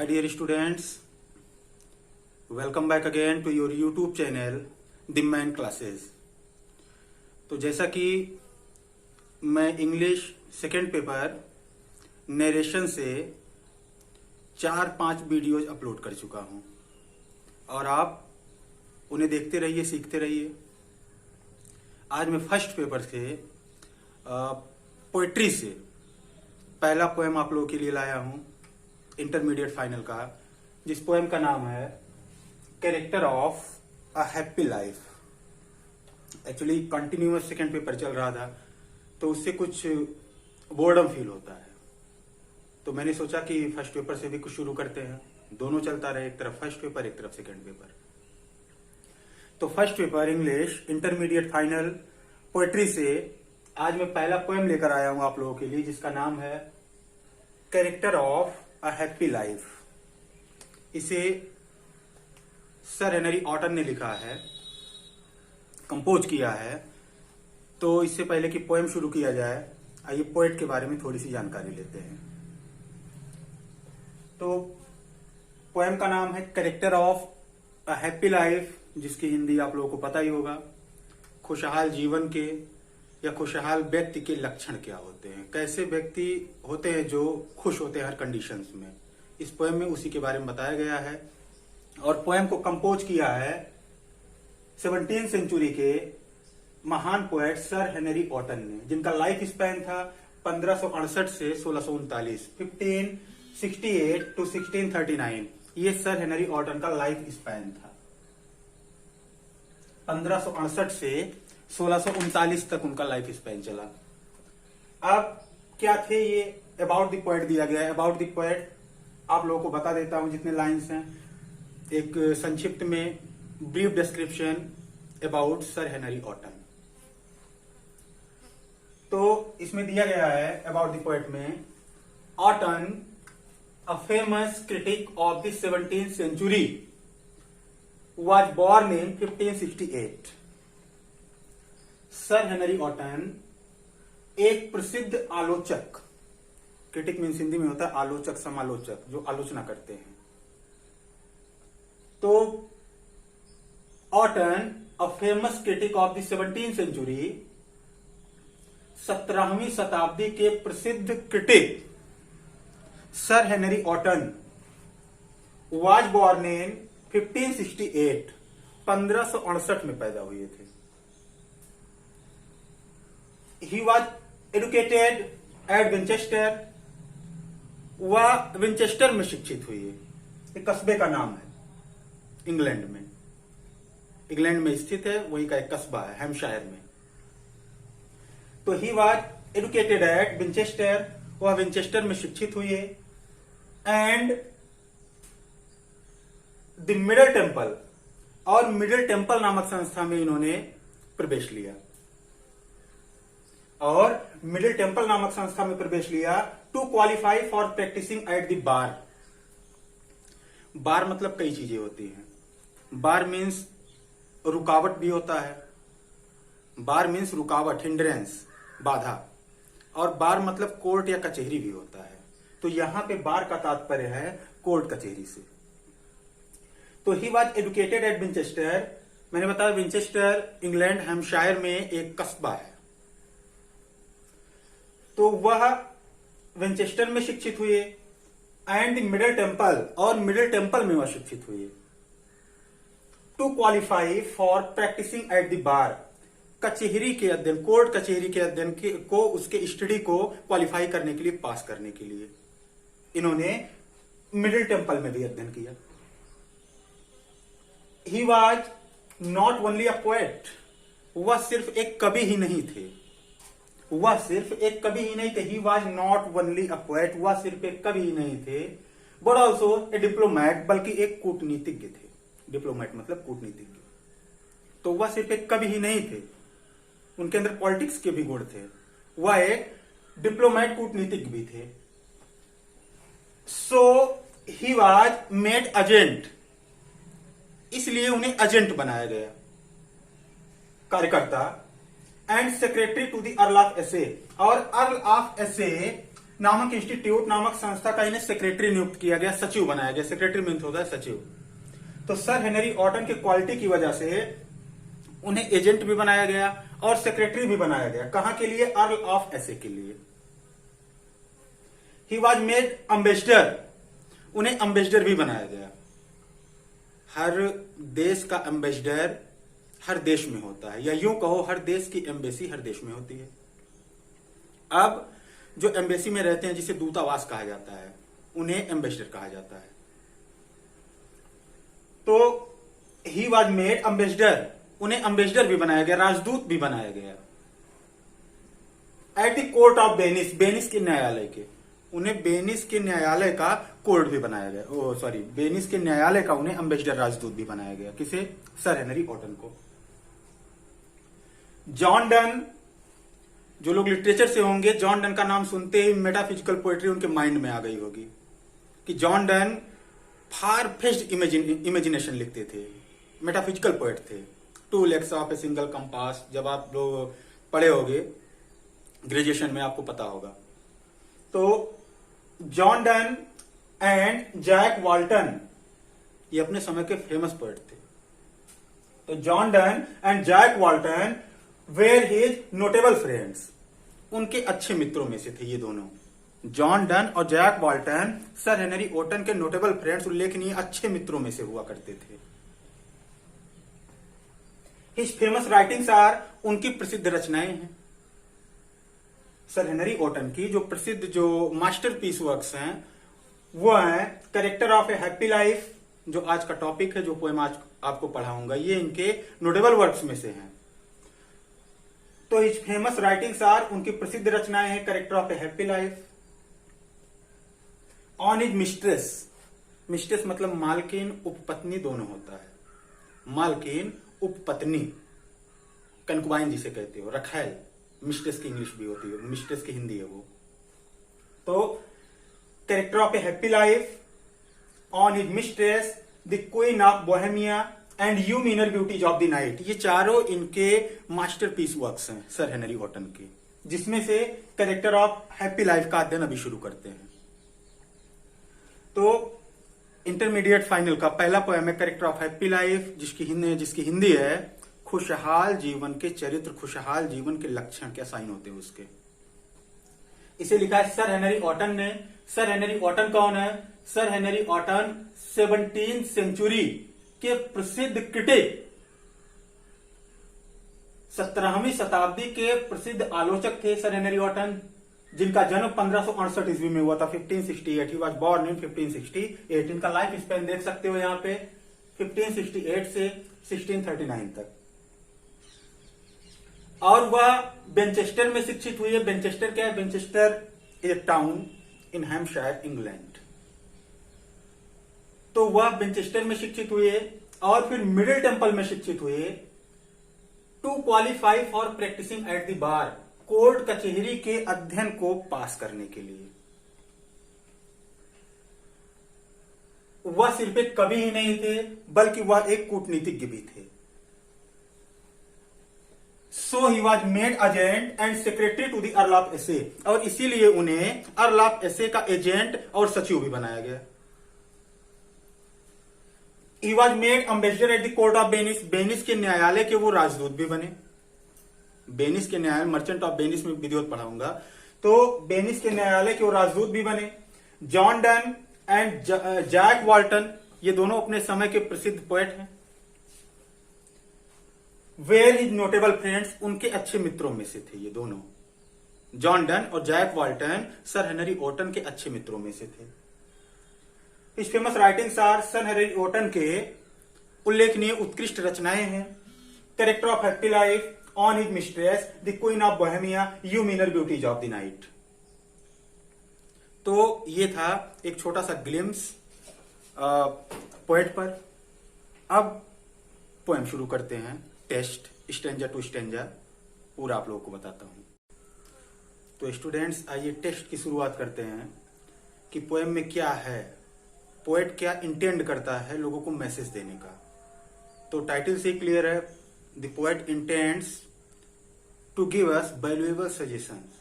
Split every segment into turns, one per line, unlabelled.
dear students, welcome back again to your YouTube channel The Man Classes। तो जैसा कि मैं इंग्लिश सेकेंड पेपर नरेशन से 4-5 videos upload कर चुका हूं और आप उन्हें देखते रहिए, सीखते रहिए। आज मैं फर्स्ट पेपर से पोएट्री से पहला पोएम आप लोगों के लिए लाया हूं, इंटरमीडिएट फाइनल का, जिस पोएम का नाम है character of a happy life. Actually continuous second paper चल रहा था तो उससे कुछ बोर्डम फील होता है, तो मैंने सोचा कि फर्स्ट पेपर से भी कुछ शुरू करते हैं, दोनों चलता रहे, एक तरफ फर्स्ट पेपर एक तरफ सेकेंड पेपर। तो first paper English intermediate final poetry से आज मैं पहला पोएम लेकर आया हूं आप लोगों के लिए, जिसका नाम है character of a happy life. इसे सर हेनरी ऑटन ने लिखा है, कंपोज किया है। तो इससे पहले कि पोएम शुरू किया जाए, आइए पोएट के बारे में थोड़ी सी जानकारी लेते हैं। तो पोएम का नाम है character of a happy life, जिसकी हिंदी आप लोगों को पता ही होगा। खुशहाल जीवन के या खुशहाल व्यक्ति के लक्षण क्या होते हैं, कैसे व्यक्ति होते हैं जो खुश होते हैं हर कंडीशंस में। इस पोएम में उसी के बारे में बताया गया है। और पोएम को कंपोज किया है 17वीं सेंचुरी के महान पोएट सर हेनरी ऑटन ने, जिनका लाइफ स्पैन था 1568 से 1639, 1568 टू 1639। ये सर हेनरी ऑटन का लाइफ स्पैन था। 1568 से 1639 तक उनका लाइफ स्पैन चला। अब क्या थे ये, अबाउट द पोएट दिया गया है। अबाउट द पोएट आप लोगों को बता देता हूं जितने लाइंस हैं, एक संक्षिप्त में brief description about sir Henry Orton. तो इसमें दिया गया है अबाउट द पोएट में, Orton a famous critic of the 17th century was born in 1568। Sir Henry Orton एक प्रसिद्ध आलोचक, क्रिटिक मीन्स हिंदी में होता है आलोचक, समालोचक, जो आलोचना करते हैं। तो Wotton a famous critic of the 17th century, 17वीं शताब्दी के प्रसिद्ध critic sir Henry Wotton was born in 1568, 1568 में पैदा हुए थे। He was educated at Winchester, वह विंचेस्टर में शिक्षित हुई है। एक कस्बे का नाम है, इंग्लैंड में, इंग्लैंड में स्थित है, वही का एक कस्बा है हैम्पशायर में। तो he was educated at Winchester, वह विंचेस्टर में शिक्षित हुई है। एंड द मिडिल टेम्पल, और मिडिल टेम्पल नामक संस्था में इन्होंने प्रवेश लिया, और मिडिल टेम्पल नामक संस्था में प्रवेश लिया to qualify for practising at the bar. Bar मतलब कई चीजें होती हैं। बार मीन्स रुकावट भी होता है, बार मीन्स रुकावट, हिंड्रेंस, बाधा, और बार मतलब कोर्ट या कचहरी भी होता है। तो यहां पे बार का तात्पर्य है कोर्ट कचहरी से। तो he was educated at Winchester, मैंने बताया विंचेस्टर इंग्लैंड हैम्पशायर में एक कस्बा है। तो वह विंचेस्टर में शिक्षित हुए। एंड मिडिल टेम्पल, और मिडिल टेम्पल में वह शिक्षित हुए। To qualify for practising at the bar, कचहरी के अध्ययन, कोर्ट कचहरी के अध्ययन को, उसके स्टडी को क्वालिफाई करने के लिए, पास करने के लिए इन्होंने मिडिल टेम्पल में भी अध्ययन किया। He was not only a poet, वह सिर्फ एक कवि ही नहीं थे, वह सिर्फ एक कवि ही नहीं थे। He was not only a poet, वह सिर्फ एक कवि ही नहीं थे, बट ऑल्सो ए डिप्लोमैट, बल्कि एक कूटनीतिज्ञ थे। डिप्लोमैट मतलब कूटनीतिज्ञ। तो वह सिर्फ एक कवि ही नहीं थे, उनके अंदर पॉलिटिक्स के भी गुण थे। वह एक डिप्लोमैट, कूटनीतिज्ञ भी थे। So he was made agent, इसलिए उन्हें एजेंट बनाया गया, कार्यकर्ता। And secretary to the earl of एसे, और अर्ल ऑफ एसे नामक इंस्टीट्यूट नामक संस्था का इन्हें सेक्रेटरी नियुक्त किया गया, सचिव बनाया गया। सेक्रेटरी मीन्स होता है सचिव। तो सर हेनरी ऑटन की क्वालिटी की वजह से उन्हें एजेंट भी बनाया गया और सेक्रेटरी भी बनाया गया। कहां के लिए? अर्ल ऑफ एसे के लिए। ही वॉज मेड अम्बेसडर, उन्हें अम्बेसडर भी बनाया गया। हर देश का एम्बेसडर हर देश में होता है, या यूं कहो हर देश की एम्बेसी हर देश में होती है। अब जो एम्बेसी में रहते हैं, जिसे दूतावास कहा जाता है, उन्हें एम्बेसडर कहा जाता है। तो ही वॉज मेड अम्बेसडर, उन्हें अम्बेसडर भी बनाया गया, राजदूत भी बनाया गया। At the court of Venice, Venice के न्यायालय के, उन्हें वेनिस के न्यायालय का कोर्ट भी बनाया गया। वेनिस के न्यायालय का उन्हें अम्बेसडर राजदूत भी बनाया गया। किसे? सर हेनरी ऑटन को। जॉन डन, जो लोग लिटरेचर से होंगे, जॉन डन का नाम सुनते ही मेटाफिजिकल पोएट्री उनके माइंड में आ गई होगी कि जॉन डन फार फेस्ड इमेजिनेशन लिखते थे, मेटाफिजिकल पोएट थे। 2 legs of a single compass, जब आप लोग पढ़े होगे ग्रेजुएशन में, आपको पता होगा। तो John Donne and Jack Walton, ये अपने समय के फेमस पोएट थे। तो John Donne and Jack Walton were his notable friends, उनके अच्छे मित्रों में से थे ये दोनों। जॉन डन और Jack Walton sir Henry Wotton के नोटेबल फ्रेंड्स, उल्लेखनीय अच्छे मित्रों में से हुआ करते थे। हिज फेमस राइटिंग्स आर, उनकी प्रसिद्ध रचनाएं हैं। सर हेनरी ऑटन की जो प्रसिद्ध जो मास्टरपीस वर्क्स हैं वो हैं character of a happy life, जो आज का टॉपिक है, जो पोएम आज आपको पढ़ाऊंगा, ये इनके नोटेबल वर्क्स में से हैं। तो हिज फेमस राइटिंग्स आर, उनकी प्रसिद्ध रचनाएं हैं character of a happy life. On his mistress, mistress मतलब मालकिन उपपत्नी दोनों होता है। मालकिन उपपत्नी, कंकुबाइन जिसे कहते हो, रखैल, मिस्ट्रेस की इंग्लिश भी होती है, मिस्ट्रेस की हिंदी है वो। तो character of a happy life, on his mistress, the queen of Bohemia and you meaner beauties of the night, ये चारों इनके मास्टरपीस वर्क्स हैं सर हेनरी ऑटन के, जिसमें से कैरेक्टर ऑफ हैप्पी लाइफ का अध्ययन अभी शुरू करते हैं। तो इंटरमीडिएट फाइनल का पहला पोएम है कैरेक्टर ऑफ हैप्पी लाइफ, जिसकी हिंदी है खुशहाल जीवन के चरित्र, खुशहाल जीवन के लक्षण क्या साइन होते हैं उसके। इसे लिखा है सर हेनरी ऑटन ने। सर हेनरी ऑटन कौन है? सर हेनरी ऑटन 17वीं सेंचुरी के प्रसिद्ध क्रिटिक, 17वीं शताब्दी के प्रसिद्ध आलोचक थे सर हेनरी ऑटन, जिनका जन्म 1568 ईस्वी में हुआ था, 1568। He was born in 1568। इनका लाइफ स्पेन देख सकते हो यहाँ पे, 1568 से 1639 तक। और वह बेंचेस्टर में शिक्षित हुई है। बेंचेस्टर क्या है? Winchester is a town in Hampshire, England. तो वह बेंचेस्टर में शिक्षित हुए और फिर मिडिल टेम्पल में शिक्षित हुए। To qualify for practising at the bar, court कचहरी के अध्ययन को पास करने के लिए। वह सिर्फ एक कवि ही नहीं थे, बल्कि वह एक कूटनीतिज्ञ भी थे। So he was made agent and secretary to the earl of एसे, और इसीलिए उन्हें अर्ल ऑफ एसे का एजेंट और सचिव भी बनाया गया। ही was made ambassador at the court of Venice, Venice के न्यायालय के वो राजदूत भी बने। वेनिस के न्यायालय, मर्चेंट ऑफ वेनिस में विधिवत पढ़ाऊंगा, तो वेनिस के न्यायालय के वो राजदूत भी बने। John Donne and Jack Walton, ये दोनों अपने समय के प्रसिद्ध पोएट हैं। वेयर हिज नोटेबल फ्रेंड्स, उनके अच्छे मित्रों में से थे ये दोनों। जॉन डन और Jack Walton sir Henry Wotton के अच्छे मित्रों में से थे। इस famous writings are, sir Henry Wotton के उल्लेखनीय उत्कृष्ट रचनाएं हैं character of happy life, on his mistress, the queen of Bohemia, you meaner beauties of the night. तो ये था एक छोटा सा ग्लिम्स पोएट पर। अब पोएम शुरू करते हैं, टेस्ट स्टेंजा टू स्टेंजा पूरा आप लोगों को बताता हूं। तो स्टूडेंट्स, आइए टेस्ट की शुरुआत करते हैं कि पोएम में क्या है, पोएट क्या इंटेंड करता है लोगों को मैसेज देने का। तो टाइटल से क्लियर है, the poet intends to give us valuable suggestions.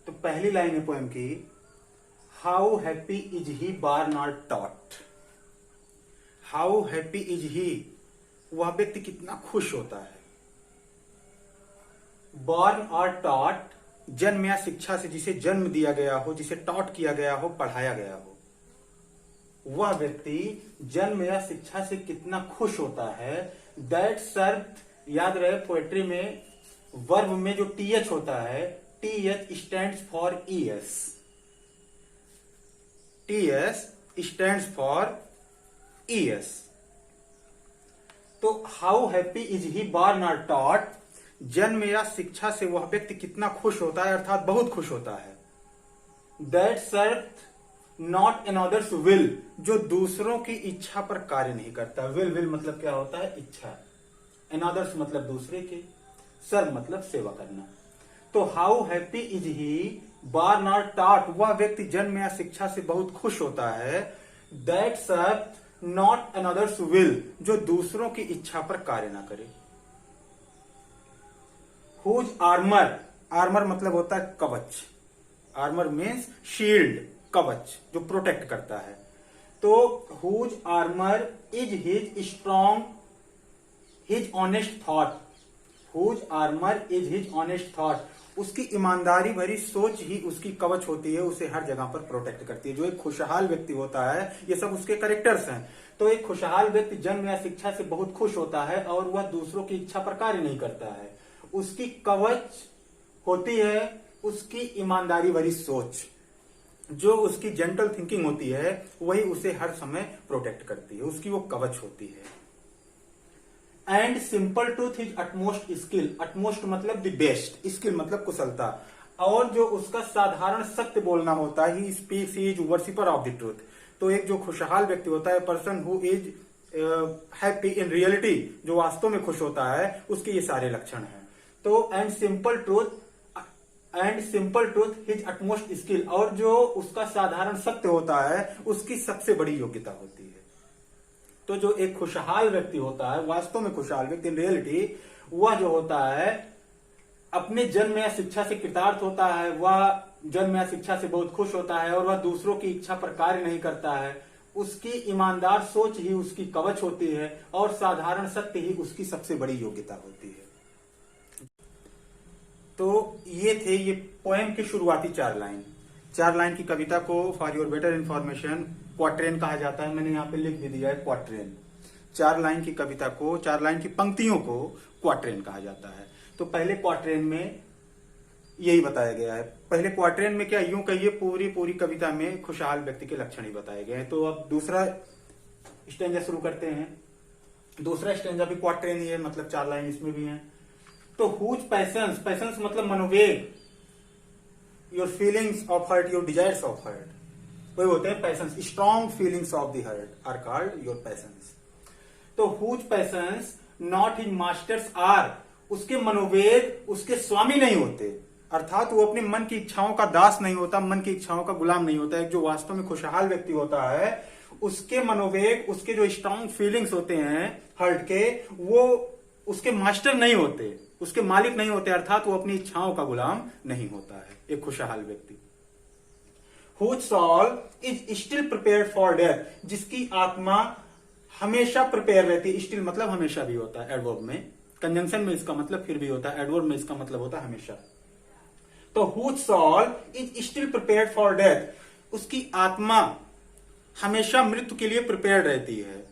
तो पहली लाइन है पोएम की, how happy is he born not taught. How happy is he, वह व्यक्ति कितना खुश होता है। बॉर्न और टॉट, जन्म या शिक्षा से, जिसे जन्म दिया गया हो, जिसे टॉट किया गया हो, पढ़ाया गया हो, वह व्यक्ति जन्म या शिक्षा से कितना खुश होता है। दैट शर्त याद रहे, पोएट्री में वर्ब में जो टीएच होता है, TH stands for ES. TS stands for ES. तो how happy is he born not taught, जन्म या शिक्षा से वह व्यक्ति कितना खुश होता है, अर्थात बहुत खुश होता है। दैट सर्थ नॉट एनदर्स विल, जो दूसरों की इच्छा पर कार्य नहीं करता। विल मतलब क्या होता है, इच्छा। एनदर्स मतलब दूसरे के, सर्व मतलब सेवा करना। तो how happy is he born not taught, वह व्यक्ति जन्म या शिक्षा से बहुत खुश होता है। दैट सर्थ नॉट एनदर्स विल, जो दूसरों की इच्छा पर कार्य ना करे। हुज आर्मर, आर्मर मतलब होता है कवच। आर्मर मीन्स शील्ड, कवच जो प्रोटेक्ट करता है। तो whose armour is his strong, his honest thought. Whose armour is his honest thought, उसकी ईमानदारी भरी सोच ही उसकी कवच होती है, उसे हर जगह पर प्रोटेक्ट करती है। जो एक खुशहाल व्यक्ति होता है, ये सब उसके कैरेक्टर्स हैं। तो एक खुशहाल व्यक्ति जन्म या शिक्षा से बहुत खुश होता है और वह दूसरों की इच्छा पर कार्य नहीं करता है। उसकी कवच होती है उसकी ईमानदारी भरी सोच। जो उसकी जेंटल थिंकिंग होती है वही उसे हर समय प्रोटेक्ट करती है, उसकी वो कवच होती है। And simple truth is utmost skill, utmost मतलब द बेस्ट, स्किल मतलब कुशलता। और जो उसका साधारण सत्य बोलना होता है, he speaks, he is worshipper of the truth. तो एक जो खुशहाल व्यक्ति होता है, person who is happy in reality, जो वास्तव में खुश होता है, उसके ये सारे लक्षण हैं। तो and simple truth his utmost skill, और जो उसका साधारण सत्य होता है उसकी सबसे बड़ी योग्यता होती है। तो जो एक खुशहाल व्यक्ति होता है, वास्तव में खुशहाल व्यक्ति इन रियलिटी, वह जो होता है अपने जन्म या शिक्षा से कृतार्थ होता है, वह जन्म या शिक्षा से बहुत खुश होता है और वह दूसरों की इच्छा पर कार्य नहीं करता है। उसकी ईमानदार सोच ही उसकी कवच होती है और साधारण सत्य ही उसकी सबसे बड़ी योग्यता होती है। तो ये थे ये पोएम की शुरुआती 4 लाइन। 4 लाइन की कविता को for your better information quatrain कहा जाता है। मैंने यहाँ पे लिख भी दिया है क्वाट्रेन। 4 लाइन की कविता को, 4 लाइन की पंक्तियों को क्वाट्रेन कहा जाता है। तो पहले क्वाट्रेन में यही बताया गया है। पहले क्वाट्रेन में क्या, यूं कहिए पूरी कविता में खुशहाल व्यक्ति के लक्षण ही बताए गए हैं। तो अब दूसरा स्टेंजा शुरू करते हैं। दूसरा स्टेंजा भी क्वाट्रेन ही है, मतलब 4 लाइन इसमें भी हैं। तो हुज पैशंस, पैशंस मतलब मनोवेग, your feelings of heart, your desires of heart, वही होते हैं passions. Strong feelings of the heart are called your passions. तो whose passions not his masters are, उसके मनोवेग उसके स्वामी नहीं होते, अर्थात वो अपने मन की इच्छाओं का दास नहीं होता, मन की इच्छाओं का गुलाम नहीं होता। एक जो वास्तव में खुशहाल व्यक्ति होता है, उसके मनोवेग, उसके जो स्ट्रॉन्ग फीलिंग्स होते हैं हर्ट के, वो उसके मास्टर नहीं होते, उसके मालिक नहीं होते, अर्थात वो अपनी इच्छाओं का गुलाम नहीं होता है एक खुशहाल व्यक्ति। Whose soul is still prepared for death, जिसकी आत्मा हमेशा प्रिपेयर रहती है। स्टिल मतलब हमेशा भी होता है एडवर्ब में, कंजंक्शन में इसका मतलब फिर भी होता है, एडवर्ब में इसका मतलब होता है हमेशा। तो whose soul is still prepared for death, उसकी आत्मा हमेशा मृत्यु के लिए प्रिपेयर्ड रहती है।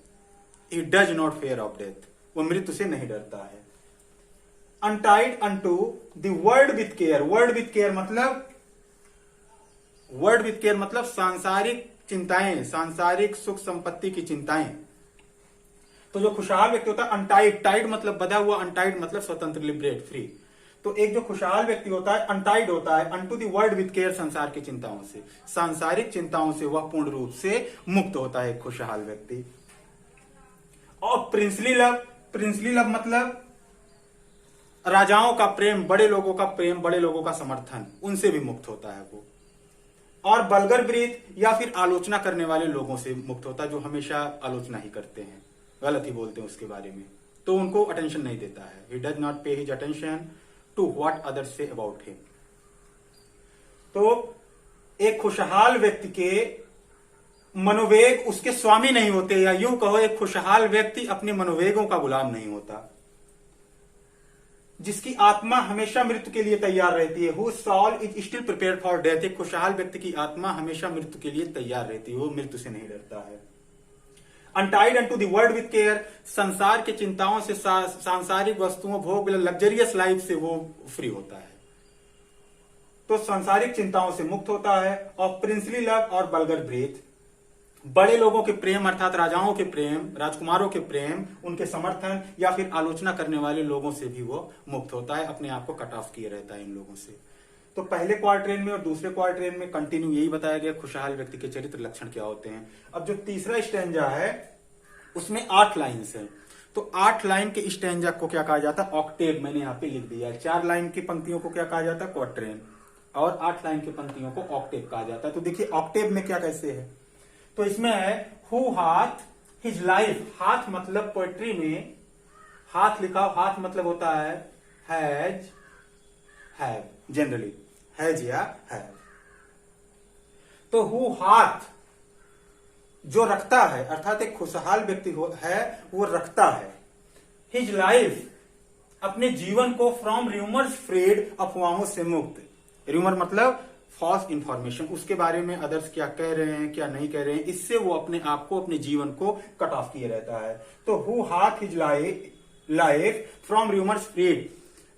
He does not fear of death, वो मृत्यु से नहीं डरता है। Untied unto the word with care, word with care मतलब सांसारिक चिंताएं, सांसारिक सुख संपत्ति की चिंताएं। तो जो खुशहाल व्यक्ति होता है अनटाइड, टाइड मतलब बधा हुआ, अनटाइड मतलब स्वतंत्र, लिबरेट, फ्री। तो एक जो खुशहाल व्यक्ति होता है अनटाइड होता है, unto the world with care, संसार की चिंताओं से, सांसारिक चिंताओं से वह पूर्ण रूप से मुक्त होता है एक खुशहाल व्यक्ति। और प्रिंसली लव, प्रिंसली लव मतलब राजाओं का प्रेम, बड़े लोगों का प्रेम, बड़े लोगों का समर्थन, उनसे भी मुक्त होता है वो। और बल्गर ब्रीथ या फिर आलोचना करने वाले लोगों से मुक्त होता है, जो हमेशा आलोचना ही करते हैं, गलत ही बोलते हैं उसके बारे में, तो उनको अटेंशन नहीं देता है। He does not pay his attention to what others say about him. तो एक खुशहाल व्यक्ति के मनोवेग उसके स्वामी नहीं होते, या यूं कहो एक खुशहाल व्यक्ति अपने मनोवेगों का गुलाम नहीं होता, जिसकी आत्मा हमेशा मृत्यु के लिए तैयार रहती है। Whose soul is still prepared for death। एक खुशहाल व्यक्ति की आत्मा हमेशा मृत्यु के लिए तैयार रहती है, वो मृत्यु से नहीं डरता है। Untied unto the world with care। संसार की चिंताओं से, सांसारिक वस्तुओं, भोग, लग्जरियस लाइफ से वो फ्री होता है, तो सांसारिक चिंताओं से मुक्त होता है। ऑफ प्रिंसली लव और बल्गर ब्रीथ। बड़े लोगों के प्रेम अर्थात राजाओं के प्रेम, राजकुमारों के प्रेम, उनके समर्थन या फिर आलोचना करने वाले लोगों से भी वो मुक्त होता है, अपने आप को कट ऑफ किए रहता है इन लोगों से। तो पहले क्वार्टरेन में और दूसरे क्वार्टरेन में कंटिन्यू यही बताया गया खुशहाल व्यक्ति के चरित्र लक्षण क्या होते हैं। अब जो तीसरा स्टैंजा है उसमें 8 लाइन्स है, तो 8 लाइन के स्टैंजा को क्या कहा जाता है? ऑक्टेव। मैंने यहाँ पे लिख दिया। 4 लाइन की पंक्तियों को क्या कहा जाता है? क्वार्टरेन, और 8 लाइन की पंक्तियों को ऑक्टेव कहा जाता है। तो देखिए ऑक्टेव में क्या कैसे है, तो इसमें है हु हाथ हिज लाइफ। हाथ मतलब पोएट्री में हाथ लिखा, हाथ मतलब होता है हैज, हैव, जनरली हैज या हैव। तो हु हाथ जो रखता है, अर्थात एक खुशहाल व्यक्ति है वो रखता है हिज लाइफ अपने जीवन को फ्रॉम र्यूमर्स फ्रीड, अफवाहों से मुक्त। र्यूमर मतलब फॉल्स इंफॉर्मेशन, उसके बारे में अदर्स क्या कह रहे हैं क्या नहीं कह रहे हैं, इससे वो अपने आप को, अपने जीवन को कट ऑफ किए रहता है। तो who hath his life from rumours freed,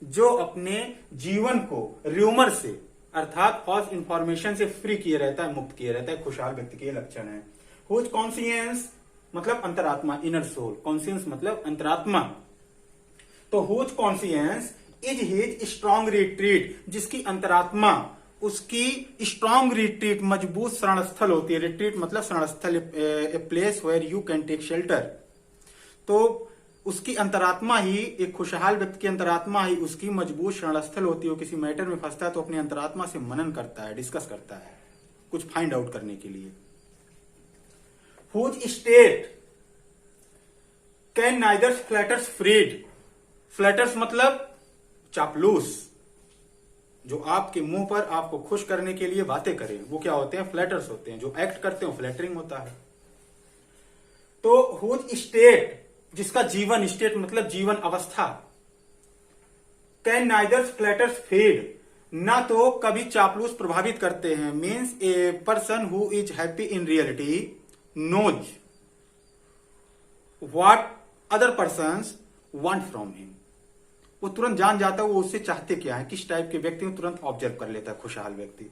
जो अपने जीवन को र्यूमर से अर्थात फॉल्स इंफॉर्मेशन से फ्री किए रहता है, मुक्त किए रहता है, खुशहाल व्यक्ति के लक्षण है। हुज कॉन्सियंस मतलब अंतरात्मा, इनर सोल। कॉन्सियंस मतलब अंतरात्मा। तो whose conscience is his strong retreat, जिसकी अंतरात्मा उसकी स्ट्रॉन्ग रिट्रीट, मजबूत शरण स्थल होती है। रिट्रीट मतलब शरण स्थल, a place where you can take shelter. तो उसकी अंतरात्मा ही, एक खुशहाल व्यक्ति की अंतरात्मा ही उसकी मजबूत शरण स्थल होती है। वो किसी मैटर में फंसता है तो अपनी अंतरात्मा से मनन करता है, डिस्कस करता है कुछ फाइंड आउट करने के लिए। Whose state can neither flatterers freed. Flatterers मतलब चापलूस, जो आपके मुंह पर आपको खुश करने के लिए बातें करें, वो क्या होते हैं? फ्लैटर्स होते हैं। जो एक्ट करते हैं फ्लैटरिंग होता है। तो हुज स्टेट जिसका जीवन, स्टेट मतलब जीवन अवस्था, कैन नाइदर फ्लैटर्स फीड, ना तो कभी चापलूस प्रभावित करते हैं। Means a person who is happy in reality knows what other persons want from him. वो तुरंत जान जाता है वो उससे चाहते क्या है, किस टाइप के व्यक्ति को तुरंत ऑब्जर्व कर लेता है खुशहाल व्यक्ति।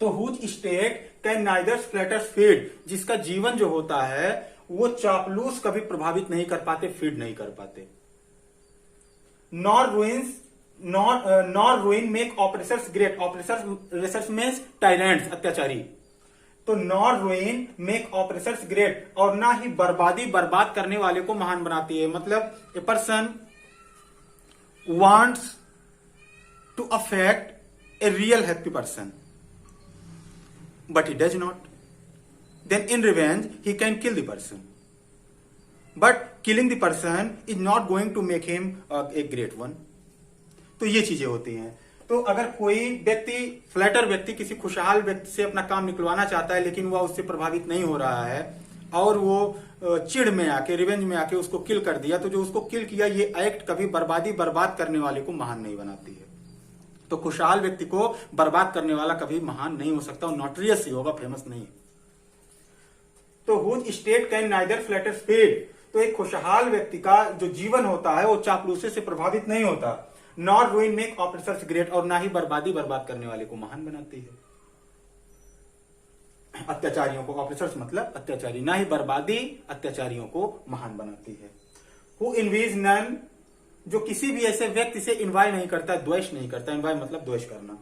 तो whose state can neither flatterers feed, जिसका जीवन जो होता है वो चापलूस कभी प्रभावित नहीं कर पाते, फीड नहीं कर पाते। Nor ruin make oppressors great. Oppressors means tyrants, अत्याचारी। तो nor ruin make oppressors great, और ना ही बर्बादी बर्बाद करने वाले को महान बनाती है। मतलब a person wants to affect a real happy person, but he does not. Then in revenge, he can kill the person. But killing the person is not going to make him a great one. तो ये चीजें होती हैं। तो अगर कोई व्यक्ति, flatter व्यक्ति किसी खुशहाल व्यक्ति से अपना काम निकलवाना चाहता है, लेकिन वह उससे प्रभावित नहीं हो रहा है और वो चिढ़ में आके, रिवेंज में आके उसको किल कर दिया, तो जो उसको किल किया ये एक्ट कभी बर्बादी बर्बाद करने वाले को महान नहीं बनाती है। तो खुशहाल व्यक्ति को बर्बाद करने वाला कभी महान नहीं हो सकता, और नोटरियस ही होगा, फेमस नहीं। तो whose state can neither flatter feed, तो एक खुशहाल व्यक्ति का जो जीवन होता है वो चापलूसी से प्रभावित नहीं होता। Nor ruin make oppressors great, और ना ही बर्बादी बर्बाद करने वाले को महान बनाती है। अत्याचारियों को, ऑपरेसर्स मतलब अत्याचारी, ना ही बर्बादी अत्याचारियों को महान बनाती है। हु इनवीज नन, जो किसी भी ऐसे व्यक्ति से इन्वाय नहीं करता, द्वेष नहीं करता। इन्वाय मतलब द्वेष करना।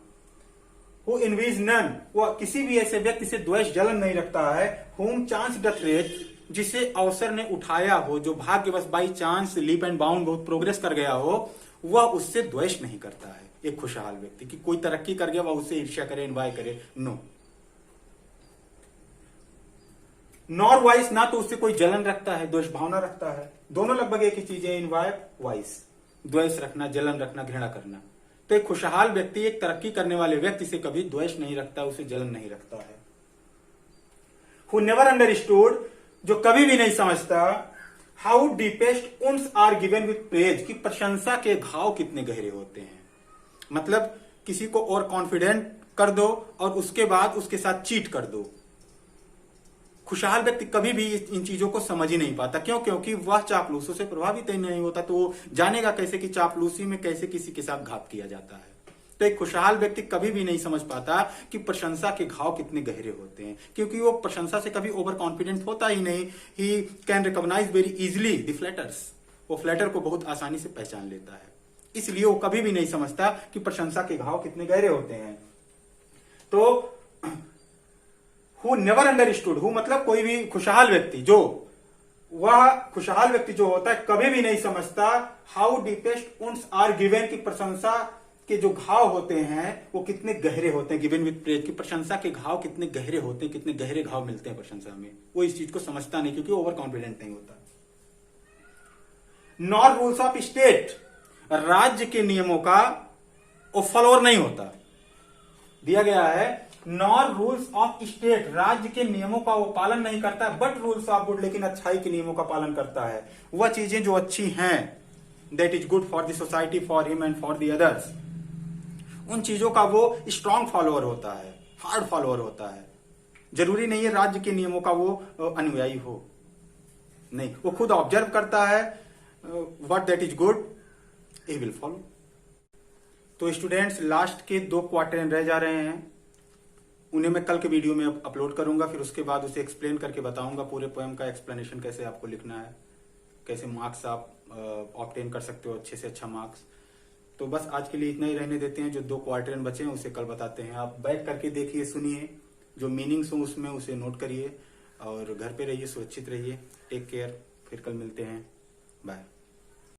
हु इनवीज नन, वो किसी भी ऐसे व्यक्ति से द्वेष जलन नहीं रखता है। हुम चांस डथ रेच, जिसे अवसर ने उठाया हो, जो भाग्यवश by chance leap and bound बहुत प्रोग्रेस कर गया हो, वह उससे द्वेष नहीं करता है। एक खुशहाल व्यक्ति की कोई तरक्की कर गया, वह उससे ईर्ष्या करे, इन्वाय करे, नो। नॉर वाइस, ना तो उससे कोई जलन रखता है, द्वेष भावना रखता है। दोनों लगभग एक ही चीज है, इनवाय वाइस, द्वेष रखना, जलन रखना, घृणा करना। तो एक खुशहाल व्यक्ति, एक तरक्की करने वाले व्यक्ति से कभी द्वेष नहीं रखता, उसे जलन नहीं रखता है। हु नेवर अंडरस्टूड, जो कभी भी नहीं समझता, हाउ डीपेस्ट उन्स आर गिवन विथ प्रेज, की प्रशंसा के घाव कितने गहरे होते हैं। मतलब किसी को और कॉन्फिडेंट कर दो और उसके बाद उसके साथ चीट कर दो। खुशहाल व्यक्ति कभी भी इन चीजों को समझ ही नहीं पाता। क्यों? क्योंकि वह चापलूसों से प्रभावित ही नहीं होता, तो वो जानेगा कैसे कि चापलूसी में कैसे किसी के साथ घात किया जाता है। तो एक खुशहाल व्यक्ति कभी भी नहीं समझ पाता कि प्रशंसा के घाव कितने गहरे होते हैं, क्योंकि वो प्रशंसा से कभी ओवर कॉन्फिडेंट होता ही नहीं। He can recognise very easily the flatterers, वो फ्लैटर को बहुत आसानी से पहचान लेता है, इसलिए वो कभी भी नहीं समझता कि प्रशंसा के घाव कितने गहरे होते हैं। तो हु नेवर अंडरस्टूड, हु मतलब कोई भी खुशहाल व्यक्ति, वह खुशहाल व्यक्ति जो होता है कभी भी नहीं समझता हाउ डीपेस्ट उन्स आर गिवन, की प्रशंसा के जो घाव होते हैं वो कितने गहरे होते हैं। गिवन विद प्रेज, की प्रशंसा के घाव कितने गहरे होते हैं, कितने गहरे घाव मिलते हैं प्रशंसा में, वो इस चीज को समझता नहीं, क्योंकि ओवर कॉन्फिडेंट नहीं होता। नॉर रूल्स ऑफ स्टेट, राज्य के नियमों का वो फॉलोअर नहीं होता। दिया गया है नॉर रूल्स ऑफ स्टेट, राज्य के नियमों का वो पालन नहीं करता है, बट रूल्स ऑफ गुड, लेकिन अच्छाई के नियमों का पालन करता है। वह चीजें जो अच्छी हैं, that is good for the society, for him and for the others, उन चीजों का वो स्ट्रांग फॉलोअर होता है, हार्ड फॉलोअर होता है। जरूरी नहीं है राज्य के नियमों का वो अनुयायी हो, नहीं, वो खुद ऑब्जर्व करता है what that is good, he will follow. तो स्टूडेंट्स, लास्ट के 2 क्वार्टर रह जा रहे हैं, उन्हें मैं कल के वीडियो में अपलोड करूंगा। फिर उसके बाद उसे एक्सप्लेन करके बताऊंगा पूरे पोएम का एक्सप्लेनेशन, कैसे आपको लिखना है, कैसे मार्क्स आप ऑब्टेन कर सकते हो, अच्छे से अच्छा मार्क्स। तो बस आज के लिए इतना ही रहने देते हैं। जो 2 क्वार्टर बचे हैं उसे कल बताते हैं। आप बैक करके देखिए, सुनिए, जो मीनिंग्स हो उसमें उसे नोट करिए, और घर पे रहिए, सुरक्षित रहिए। टेक केयर, फिर कल मिलते हैं, बाय।